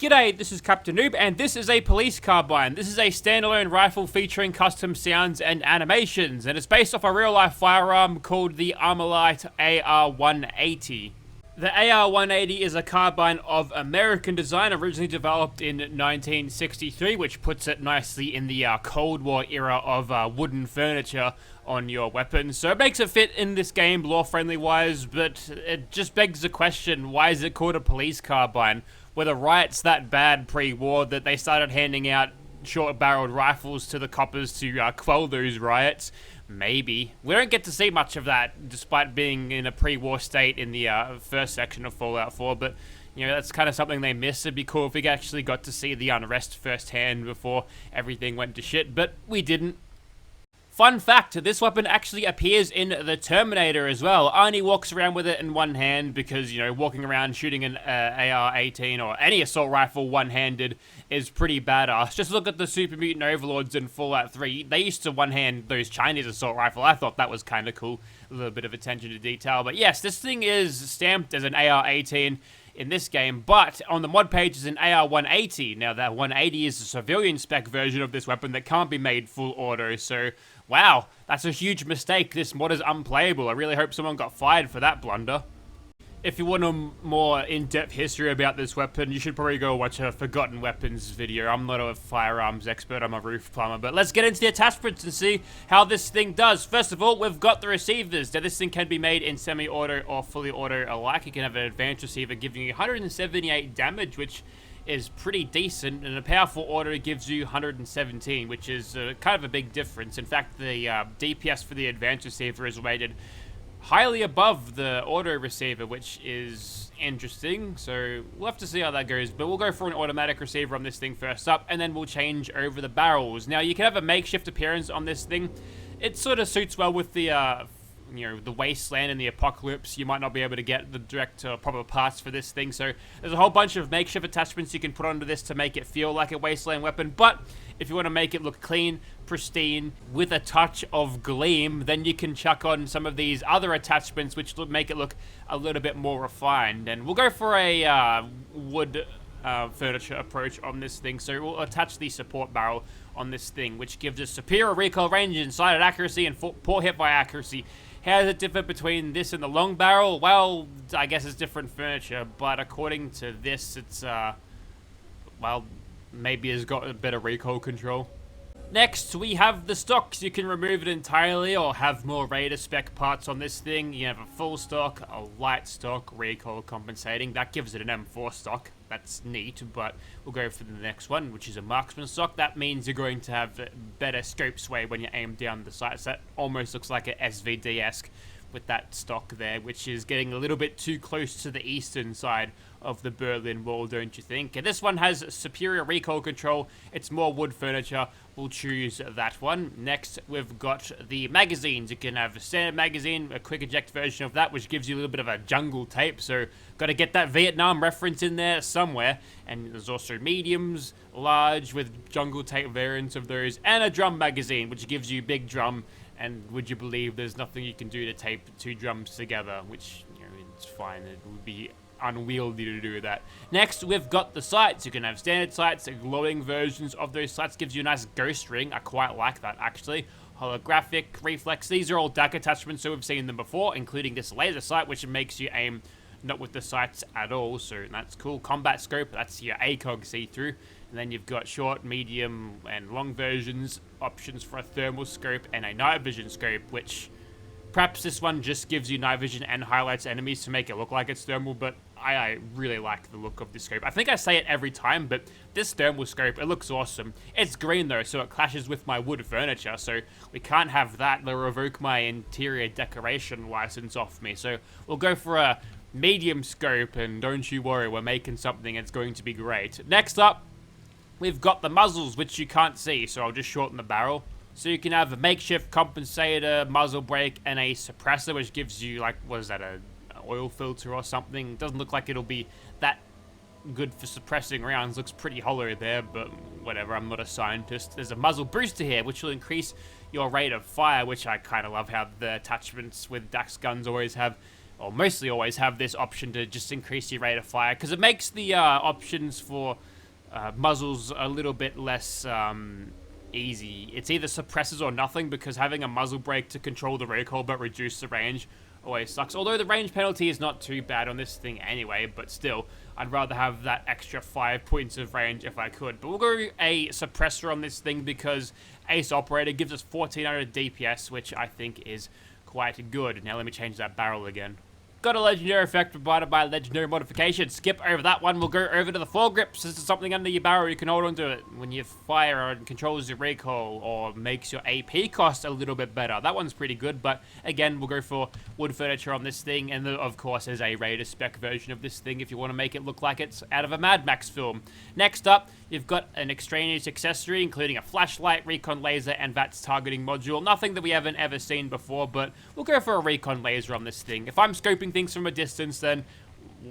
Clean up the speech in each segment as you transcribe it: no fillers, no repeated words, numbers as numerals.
G'day, this is Captainoob, and this is a police carbine. This is a standalone rifle featuring custom sounds and animations, and it's based off a real-life firearm called the Armalite AR-180. The AR-180 is a carbine of American design, originally developed in 1963, which puts it nicely in the Cold War era of wooden furniture on your weapons. So it makes it fit in this game, lore-friendly wise, but it just begs the question, why is it called a police carbine? Were the riots that bad pre-war that they started handing out short-barreled rifles to the coppers to quell those riots? Maybe. We don't get to see much of that, despite being in a pre-war state in the first section of Fallout 4, but, you know, that's kind of something they miss. It'd be cool if we actually got to see the unrest firsthand before everything went to shit, but we didn't. Fun fact, this weapon actually appears in the Terminator as well. Arnie walks around with it in one hand because, you know, walking around shooting an AR-18 or any assault rifle one-handed is pretty badass. Just look at the Super Mutant Overlords in Fallout 3. They used to one-hand those Chinese assault rifle. I thought that was kind of cool. A little bit of attention to detail. But yes, this thing is stamped as an AR-18 in this game, but on the mod page is an AR-180. Now that 180 is a civilian spec version of this weapon that can't be made full auto, so wow, that's a huge mistake. This mod is unplayable. I really hope someone got fired for that blunder. If you want a more in-depth history about this weapon, you should probably go watch a Forgotten Weapons video. I'm not a firearms expert, I'm a roof plumber, but let's get into the attachments and see how this thing does. First of all, we've got the receivers. Now, this thing can be made in semi-auto or fully auto alike. You can have an advanced receiver giving you 178 damage, which is pretty decent, and a powerful auto gives you 117, which is kind of a big difference. In fact, the DPS for the advanced receiver is rated highly above the auto receiver, which is interesting, so we'll have to see how that goes, but we'll go for an automatic receiver on this thing first up, and then we'll change over the barrels. Now, you can have a makeshift appearance on this thing. It sort of suits well with the you know, the wasteland and the apocalypse. You might not be able to get the direct proper parts for this thing, so there's a whole bunch of makeshift attachments you can put onto this to make it feel like a wasteland weapon. But if you want to make it look clean, pristine, with a touch of gleam, then you can chuck on some of these other attachments which make it look a little bit more refined. And we'll go for a wood furniture approach on this thing, so we'll attach the support barrel on this thing, which gives us superior recoil range, sighted accuracy, and poor hip-fire accuracy. How does it differ between this and the long barrel? Well, I guess it's different furniture, but according to this, it's, well, maybe it's got a better recoil control. Next, we have the stocks. You can remove it entirely or have more Raider spec parts on this thing. You have a full stock, a light stock, recoil compensating. That gives it an M4 stock. That's neat, but we'll go for the next one, which is a marksman stock. That means you're going to have better scope sway when you aim down the sights. That almost looks like an SVD-esque with that stock there, which is getting a little bit too close to the eastern side of the Berlin Wall, don't you think? And this one has superior recoil control. It's more wood furniture. We'll choose that one. Next, we've got the magazines. You can have a standard magazine, a quick eject version of that, which gives you a little bit of a jungle tape, so got to get that Vietnam reference in there somewhere. And there's also mediums, large, with jungle tape variants of those, and a drum magazine, which gives you big drum. And would you believe there's nothing you can do to tape two drums together, which, you know, it's fine. It would be unwieldy to do that. Next, we've got the sights. You can have standard sights, glowing versions of those sights. Gives you a nice ghost ring. I quite like that, actually. Holographic, reflex. These are all DAC attachments, so we've seen them before, including this laser sight, which makes you aim not with the sights at all, so that's cool. Combat scope, that's your ACOG see-through. And then you've got short, medium, and long versions, options for a thermal scope and a night vision scope, which perhaps this one just gives you night vision and highlights enemies to make it look like it's thermal, but I really like the look of this scope. I think I say it every time, but this thermal scope, it looks awesome. It's green though, so it clashes with my wood furniture, so we can't have that. They'll revoke my interior decoration license off me, so we'll go for a medium scope, and don't you worry, we're making something that's going to be great. Next up, we've got the muzzles, which you can't see, so I'll just shorten the barrel. So you can have a makeshift compensator, muzzle brake, and a suppressor, which gives you, like, what is that, an oil filter or something? Doesn't look like it'll be that good for suppressing rounds. Looks pretty hollow there, but whatever, I'm not a scientist. There's a muzzle booster here, which will increase your rate of fire, which I kind of love how the attachments with Dax guns always have or mostly always have this option to just increase your rate of fire, because it makes the options for muzzles a little bit less easy. It's either suppresses or nothing, because having a muzzle brake to control the recoil but reduce the range always sucks. Although the range penalty is not too bad on this thing anyway, but still, I'd rather have that extra 5 points of range if I could. But we'll go a suppressor on this thing because Ace Operator gives us 1400 DPS, which I think is quite good. Now let me change that barrel again. Got a legendary effect provided by legendary modification. Skip over that one. We'll go over to the foregrips. This is something under your barrel. You can hold onto it when you fire, and controls your recoil or makes your AP cost a little bit better. That one's pretty good, but again, we'll go for wood furniture on this thing. And of course, there's a Raider spec version of this thing if you want to make it look like it's out of a Mad Max film. Next up, you've got an extraneous accessory, including a flashlight, Recon laser, and VATS targeting module. Nothing that we haven't ever seen before, but we'll go for a Recon laser on this thing. If I'm scoping things from a distance, then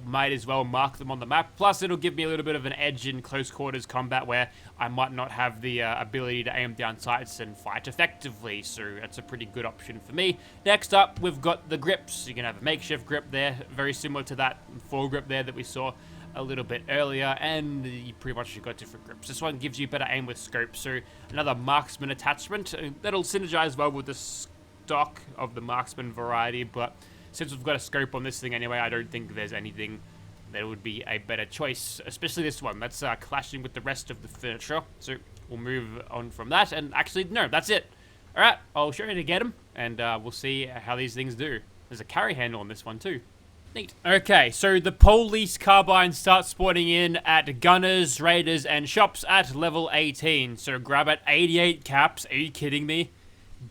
might as well mark them on the map. Plus, it'll give me a little bit of an edge in close quarters combat where I might not have the ability to aim down sights and fight effectively, so that's a pretty good option for me. Next up, we've got the grips. You can have a makeshift grip there, very similar to that foregrip there that we saw a little bit earlier, and you pretty much got different grips. This one gives you better aim with scope, so another marksman attachment. That'll synergize well with the stock of the marksman variety, but since we've got a scope on this thing anyway, I don't think there's anything that would be a better choice, especially this one. That's clashing with the rest of the furniture, so we'll move on from that. And actually, no, that's it. All right, I'll show you to get them, and we'll see how these things do. There's a carry handle on this one too. Neat. Okay, so the police carbine starts spawning in at gunners, raiders, and shops at level 18. So grab at 88 caps. Are you kidding me?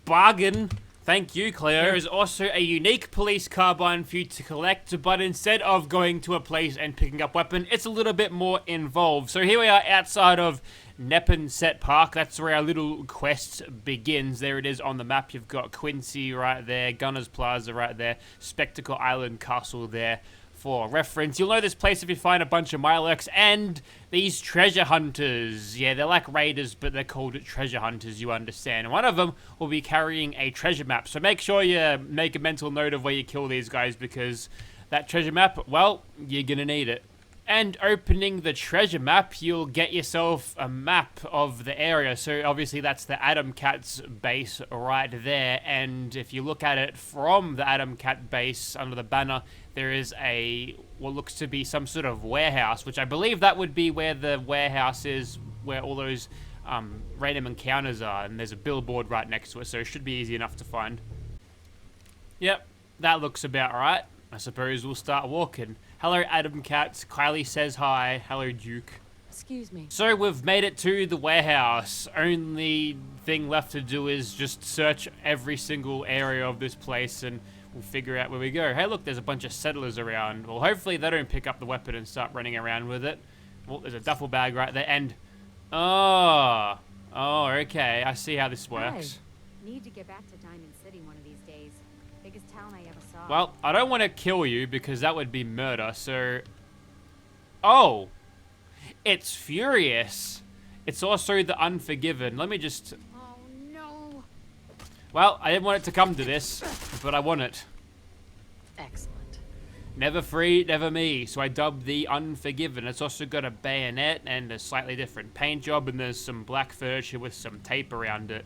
Bargain. Thank you, Cleo. There is also a unique police carbine for you to collect, but instead of going to a place and picking up weapon, it's a little bit more involved. So here we are outside of Neponset Park. That's where our little quest begins. There it is on the map. You've got Quincy right there, Gunners Plaza right there, Spectacle Island Castle there. For reference, you'll know this place if you find a bunch of Milex and these treasure hunters. Yeah, they're like raiders, but they're called treasure hunters, you understand. One of them will be carrying a treasure map, so make sure you make a mental note of where you kill these guys, because that treasure map, well, you're gonna need it. And opening the treasure map, you'll get yourself a map of the area. So obviously that's the Adam Cat's base right there. And if you look at it from the Adam Cat base under the banner, there is a what looks to be some sort of warehouse, which I believe that would be where the warehouse is, where all those random encounters are. And there's a billboard right next to it, so it should be easy enough to find. Yep, that looks about right. I suppose we'll start walking. Hello, Adam Cat. Kylie says hi. Hello, Duke. Excuse me. So we've made it to the warehouse. Only thing left to do is just search every single area of this place and we'll figure out where we go. Hey, look, there's a bunch of settlers around. Well, hopefully they don't pick up the weapon and start running around with it. Well, there's a duffel bag right there and... Oh, okay. I see how this works. Hi. Need to get back to Diamond City one of these days. Biggest town I ever saw. Well, I don't want to kill you because that would be murder, so... Oh! It's Furious! It's also the Unforgiven. Let me just... Oh, no! Well, I didn't want it to come to this, but I want it. Excellent. Never free, never me, so I dubbed the Unforgiven. It's also got a bayonet and a slightly different paint job, and there's some black furniture with some tape around it.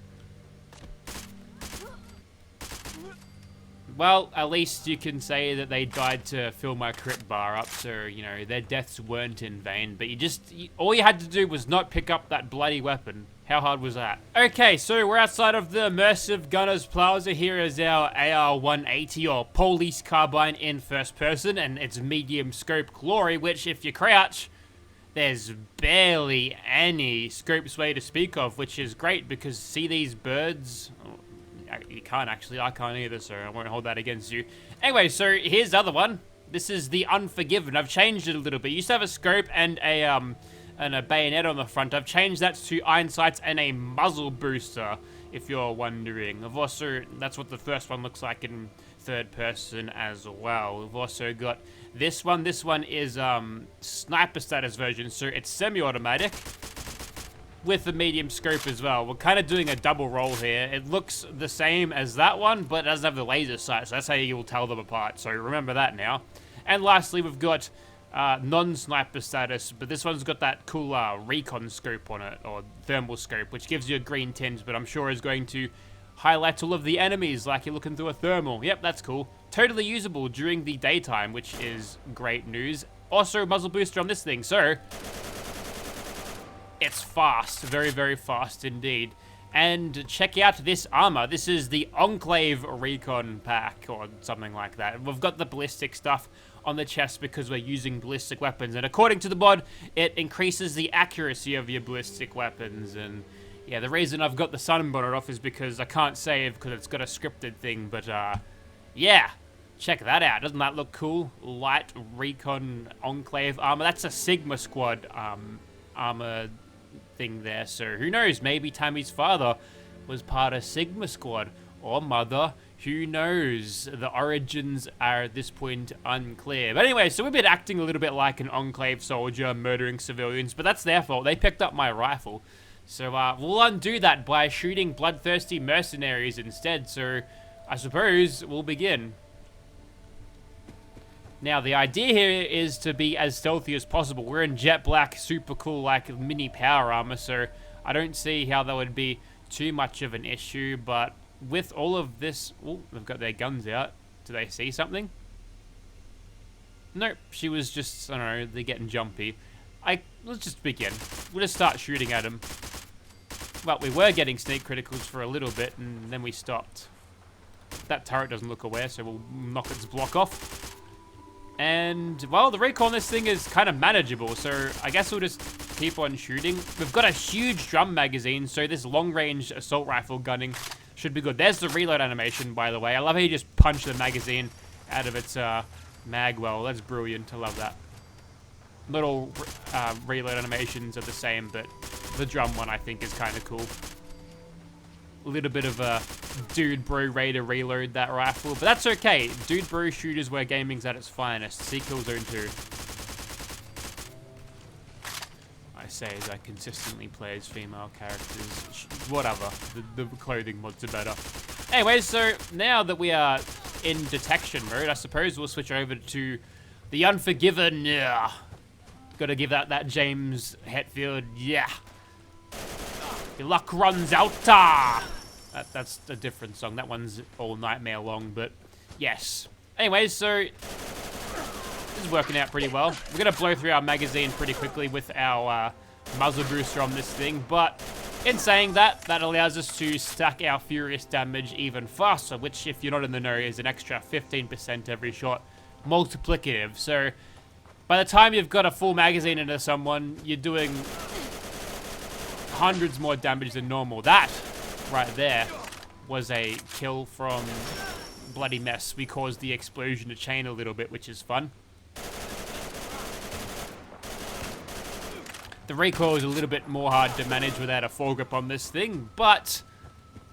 Well, at least you can say that they died to fill my crit bar up, so, you know, their deaths weren't in vain. But all you had to do was not pick up that bloody weapon. How hard was that? Okay, so we're outside of the immersive Gunners Plaza. Here is our AR-180, or police carbine in first person, and it's medium scope glory, which if you crouch, there's barely any scope sway to speak of, which is great because see these birds? You can't actually, I can't either, so I won't hold that against you. Anyway, so here's the other one. This is the Unforgiven. I've changed it a little bit. You used to have a scope and a bayonet on the front. I've changed that to iron sights and a muzzle booster, if you're wondering. I've also, that's what the first one looks like in third person as well. We've also got this one. This one is sniper status version, so it's semi-automatic. with the medium scope as well. We're kind of doing a double roll here. It looks the same as that one, but it doesn't have the laser sight, so that's how you'll tell them apart. So remember that now. And lastly, we've got non-sniper status, but this one's got that cool Recon scope on it, or thermal scope, which gives you a green tinge, but I'm sure is going to highlight all of the enemies like you're looking through a thermal. Yep, that's cool. Totally usable during the daytime, which is great news. Also, muzzle booster on this thing, so it's fast. Very, very fast indeed. And check out this armor. This is the Enclave Recon pack, or something like that. We've got the ballistic stuff on the chest because we're using ballistic weapons. And according to the mod, it increases the accuracy of your ballistic weapons. And yeah, the reason I've got the sunbonnet off is because I can't save because it's got a scripted thing. But yeah, check that out. Doesn't that look cool? Light Recon Enclave armor. That's a Sigma Squad armor thing there. So who knows? Maybe Tammie's father was part of Sigma Squad, or mother. Who knows? The origins are at this point unclear. But anyway, so we've been acting a little bit like an Enclave soldier, murdering civilians, but that's their fault. They picked up my rifle. So we'll undo that by shooting bloodthirsty mercenaries instead. So I suppose we'll begin. Now, the idea here is to be as stealthy as possible. We're in jet black, super cool, like mini power armor, so I don't see how that would be too much of an issue, but with all of this... Oh, they've got their guns out. Do they see something? Nope, she was just, I don't know, they're getting jumpy. Let's just begin. We'll just start shooting at them. Well, we were getting sneak criticals for a little bit, and then we stopped. That turret doesn't look aware, so we'll knock its block off. And, well, the recon on this thing is kind of manageable, so I guess we'll just keep on shooting. We've got a huge drum magazine, so this long-range assault rifle gunning should be good. There's the reload animation, by the way. I love how you just punch the magazine out of its mag well. That's brilliant. I love that. Little reload animations are the same, but the drum one, I think, is kind of cool. A little bit of a dude bro way to reload that rifle, but that's okay. Dude bro shooters where gaming's at its finest. See Killzone 2. I say as I consistently play as female characters. Whatever. The clothing mods are better. Anyway, so now that we are in detection mode, I suppose we'll switch over to the Unforgiven. Yeah. Gotta give that James Hetfield. Yeah. Your luck runs out. That's a different song. That one's all Nightmare long, but yes. Anyways, so this is working out pretty well. We're going to blow through our magazine pretty quickly with our muzzle booster on this thing, but in saying that, that allows us to stack our furious damage even faster, which, if you're not in the know, is an extra 15% every shot, multiplicative. So by the time you've got a full magazine into someone, you're doing hundreds more damage than normal. That right there was a kill from Bloody Mess. We caused the explosion to chain a little bit, which is fun. The recoil is a little bit more hard to manage without a foregrip on this thing, but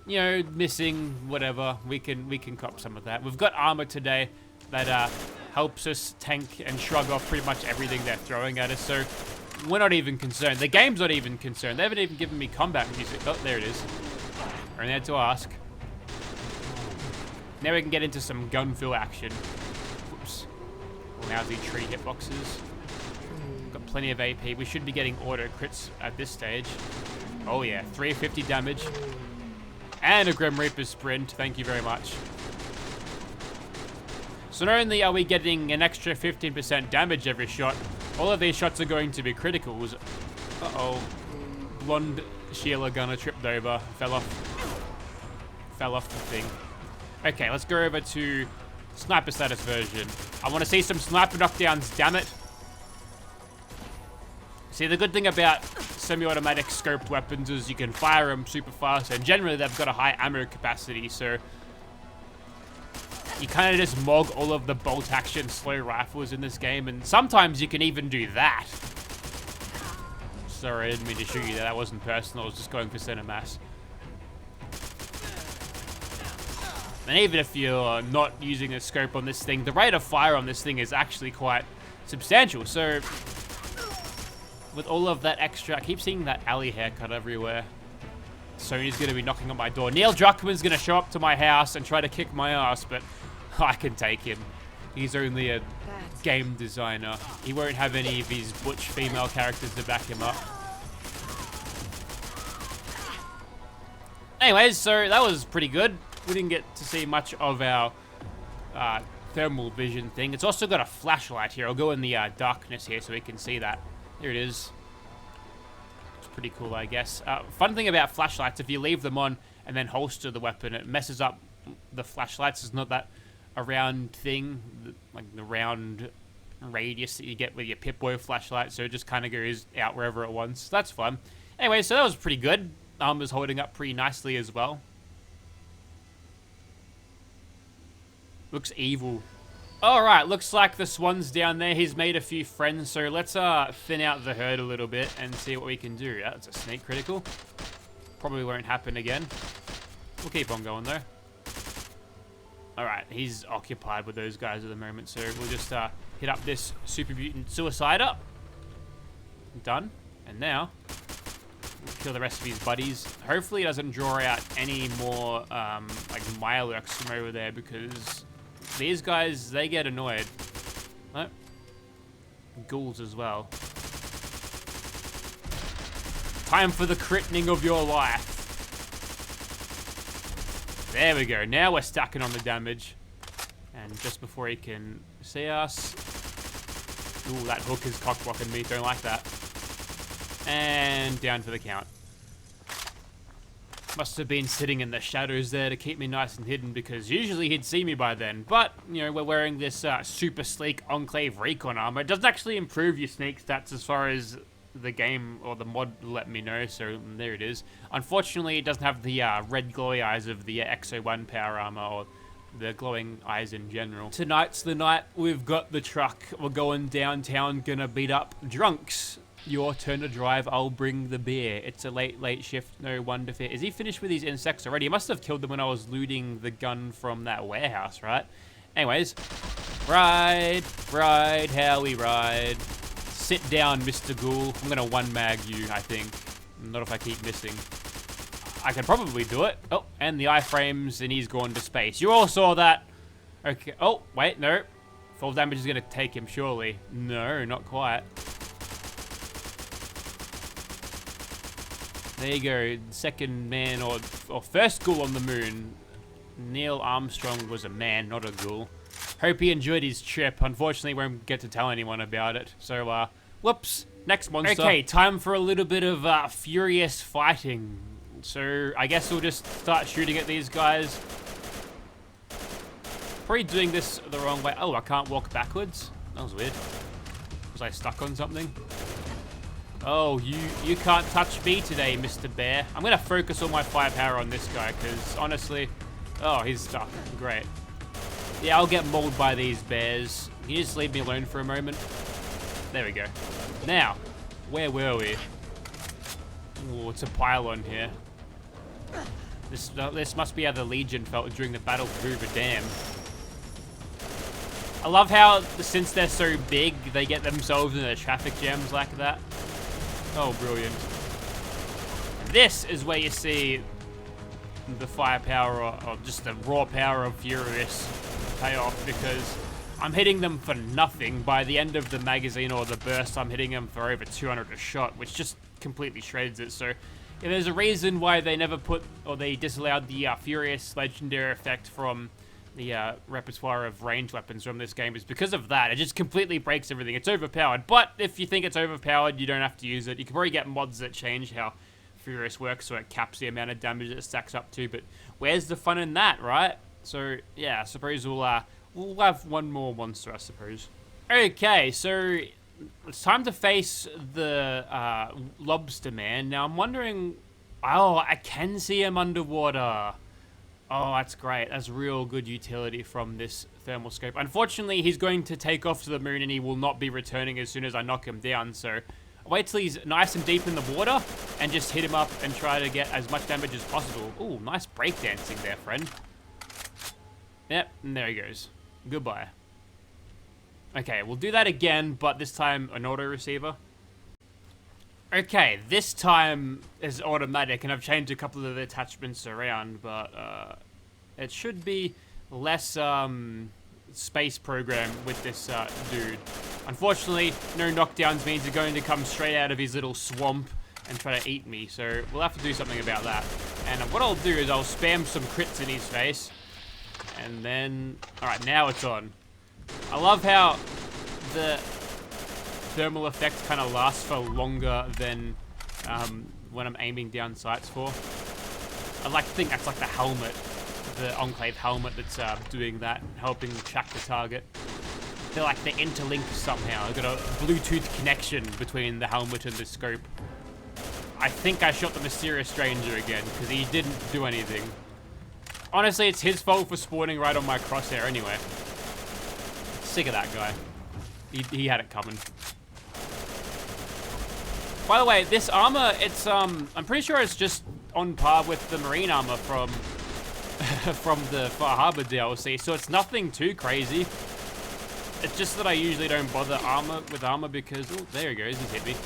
you know, missing whatever, we can cop some of that. We've got armor today that helps us tank and shrug off pretty much everything they're throwing at us, so we're not even concerned. The game's not even concerned. They haven't even given me combat music. Oh, there it is. Only had to ask. Now we can get into some gun fill action. Whoops. Lousy tree hitboxes. Got plenty of AP. We should be getting auto crits at this stage. Oh yeah, 350 damage. And a Grim Reaper sprint. Thank you very much. So not only are we getting an extra 15% damage every shot, all of these shots are going to be criticals. Uh-oh. Blonde Sheila gunner tripped over. Fell off the thing. Okay, let's go over to sniper status version. I want to see some sniper knockdowns, damn it. See, the good thing about semi-automatic scoped weapons is you can fire them super fast, and generally they've got a high ammo capacity, so you kind of just mog all of the bolt action slow rifles in this game, and sometimes you can even do that. Sorry, I didn't mean to shoot you there. That wasn't personal. I was just going for center mass. And even if you're not using a scope on this thing, the rate of fire on this thing is actually quite substantial. So with all of that extra, I keep seeing that alley haircut everywhere. Sony's going to be knocking on my door. Neil Druckmann's going to show up to my house and try to kick my ass, but I can take him. He's only a game designer. He won't have any of his butch female characters to back him up. Anyways, so that was pretty good. We didn't get to see much of our thermal vision thing. It's also got a flashlight here. I'll go in the darkness here so we can see that. Here it is. It's pretty cool, I guess. Fun thing about flashlights, if you leave them on and then holster the weapon, it messes up the flashlights. It's not that a round thing, like the round radius that you get with your Pip-Boy flashlight, so it just kind of goes out wherever it wants. That's fun. Anyway, so that was pretty good. Armor's holding up pretty nicely as well. Looks evil. Alright, looks like the Swan's down there. He's made a few friends, so let's thin out the herd a little bit and see what we can do. Yeah, that's a sneak critical. Probably won't happen again. We'll keep on going though. Alright, he's occupied with those guys at the moment, so we'll just hit up this Super Mutant Suicider. Done. And now, we'll kill the rest of his buddies. Hopefully he doesn't draw out any more like Mirelurks from over there, because these guys, they get annoyed. Oh. Ghouls as well. Time for the critting of your life. There we go. Now we're stacking on the damage. And just before he can see us... Ooh, that hook is cock-blocking me. Don't like that. And down for the count. Must have been sitting in the shadows there to keep me nice and hidden, because usually he'd see me by then. But, you know, we're wearing this super sleek Enclave Recon armor. It doesn't actually improve your sneak stats as far as the game or the mod let me know, so there it is. Unfortunately, it doesn't have the red glowy eyes of the XO1 power armor, or the glowing eyes in general. Tonight's the night. We've got the truck. We're going downtown, gonna beat up drunks. Your turn to drive, I'll bring the beer. It's a late shift, no one to fear. Is he finished with these insects already? He must have killed them when I was looting the gun from that warehouse, right? Anyways, ride, how we ride. Sit down, Mr. Ghoul. I'm gonna one-mag you, I think. Not if I keep missing. I can probably do it. Oh, and the iframes, and he's gone to space. You all saw that. Okay. Oh, wait, no. Full damage is gonna take him, surely. No, not quite. There you go. Second man, or first ghoul on the moon. Neil Armstrong was a man, not a ghoul. Hope he enjoyed his trip. Unfortunately, won't get to tell anyone about it. So, whoops. Next monster. Okay, time for a little bit of furious fighting. So, I guess we'll just start shooting at these guys. Probably doing this the wrong way. Oh, I can't walk backwards? That was weird. Was I stuck on something? Oh, you can't touch me today, Mr. Bear. I'm going to focus all my firepower on this guy, because honestly... Oh, he's stuck. Great. Yeah, I'll get mauled by these bears. Can you just leave me alone for a moment? There we go. Now, where were we? Oh, it's a pylon here. This must be how the Legion felt during the battle for Hoover Dam. I love how, since they're so big, they get themselves into traffic jams like that. Oh, brilliant. This is where you see the firepower, or just the raw power of Furious pay off, because I'm hitting them for nothing. By the end of the magazine or the burst, I'm hitting them for over 200 a shot, which just completely shreds it. So, if there's a reason why they never put, or they disallowed the Furious legendary effect from the repertoire of ranged weapons from this game, is because of that. It just completely breaks everything. It's overpowered, but if you think it's overpowered, you don't have to use it. You can probably get mods that change how Furious works, so it caps the amount of damage it stacks up to, but where's the fun in that, right? So, yeah, I suppose we'll have one more monster, I suppose. Okay, so it's time to face the Lobster Man. Now, I'm wondering... Oh, I can see him underwater. Oh, that's great. That's real good utility from this thermal scope. Unfortunately, he's going to take off to the moon, and he will not be returning as soon as I knock him down, so... Wait till he's nice and deep in the water, and just hit him up and try to get as much damage as possible. Ooh, nice breakdancing there, friend. Yep, and there he goes. Goodbye. Okay, we'll do that again, but this time an auto receiver. Okay, this time is automatic, and I've changed a couple of the attachments around, but it should be less space program with this dude. Unfortunately, no knockdowns means they're going to come straight out of his little swamp and try to eat me, so we'll have to do something about that. And what I'll do is I'll spam some crits in his face, and then... Alright, now it's on. I love how the thermal effect kind of lasts for longer than when I'm aiming down sights for. I like to think that's like the helmet, the Enclave helmet that's doing that, helping track the target. They're like, they interlink somehow. I've got a Bluetooth connection between the helmet and the scope. I think I shot the mysterious stranger again, because he didn't do anything. Honestly, it's his fault for spawning right on my crosshair anyway. Sick of that guy. He had it coming. By the way, this armor, it's, I'm pretty sure it's just on par with the marine armor from the Far Harbor DLC, so it's nothing too crazy. It's just that I usually don't bother with armor because, oh, there he goes, he's hit me.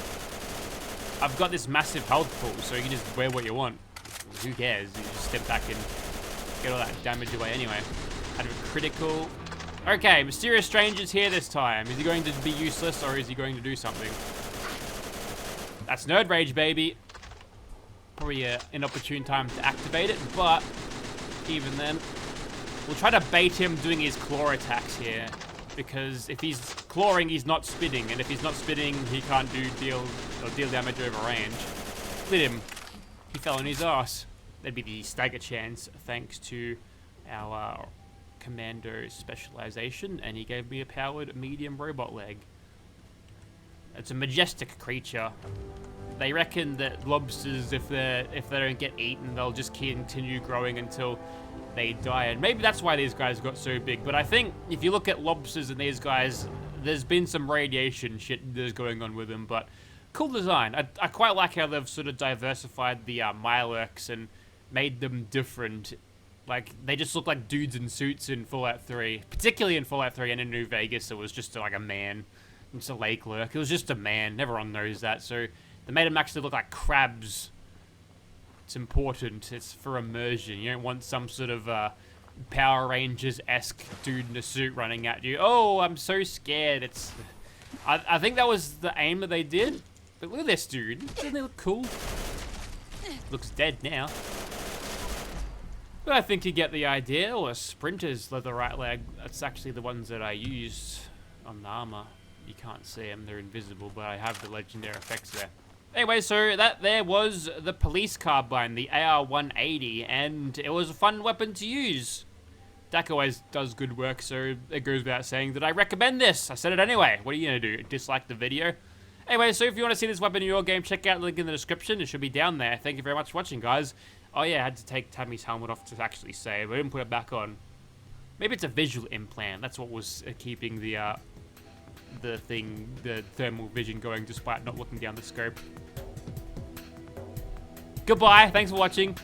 I've got this massive health pool, so you can just wear what you want. Who cares? You just step back and get all that damage away anyway. Had a critical. Okay, mysterious stranger's here this time. Is he going to be useless or is he going to do something? That's Nerd Rage, baby. Probably an inopportune time to activate it, but even then, we'll try to bait him doing his claw attacks here, because if he's clawing, he's not spitting, and if he's not spitting, he can't deal damage over range. Hit him. He fell on his ass. That'd be the stagger chance, thanks to our commando specialization, and he gave me a powered medium robot leg. It's a majestic creature. They reckon that lobsters, if they don't get eaten, they'll just continue growing until they die. And maybe that's why these guys got so big. But I think if you look at lobsters and these guys, there's been some radiation shit that's going on with them. But cool design. I quite like how they've sort of diversified the Mirelurks and made them different. Like, they just look like dudes in suits in Fallout 3. Particularly in Fallout 3 and in New Vegas, it was just like a man. It's a lake lurk. It was just a man. Everyone knows that. So they made them actually look like crabs. It's important. It's for immersion. You don't want some sort of Power Rangers-esque dude in a suit running at you. Oh, I'm so scared. I think that was the aim that they did. But look at this dude. Doesn't he look cool? Looks dead now. But I think you get the idea. Or Sprinter's leather right leg. That's actually the ones that I used on the armor. You can't see them, they're invisible, but I have the legendary effects there. Anyway, so that there was the police carbine, the AR-180, and it was a fun weapon to use. Dak always does good work, so it goes without saying that I recommend this. I said it anyway. What are you gonna do? Dislike the video? Anyway, so if you want to see this weapon in your game, check out the link in the description. It should be down there. Thank you very much for watching, guys. Oh yeah, I had to take Tammie's helmet off to actually save. I didn't put it back on. Maybe it's a visual implant. That's what was keeping the thermal vision going despite not looking down the scope. Goodbye, thanks for watching.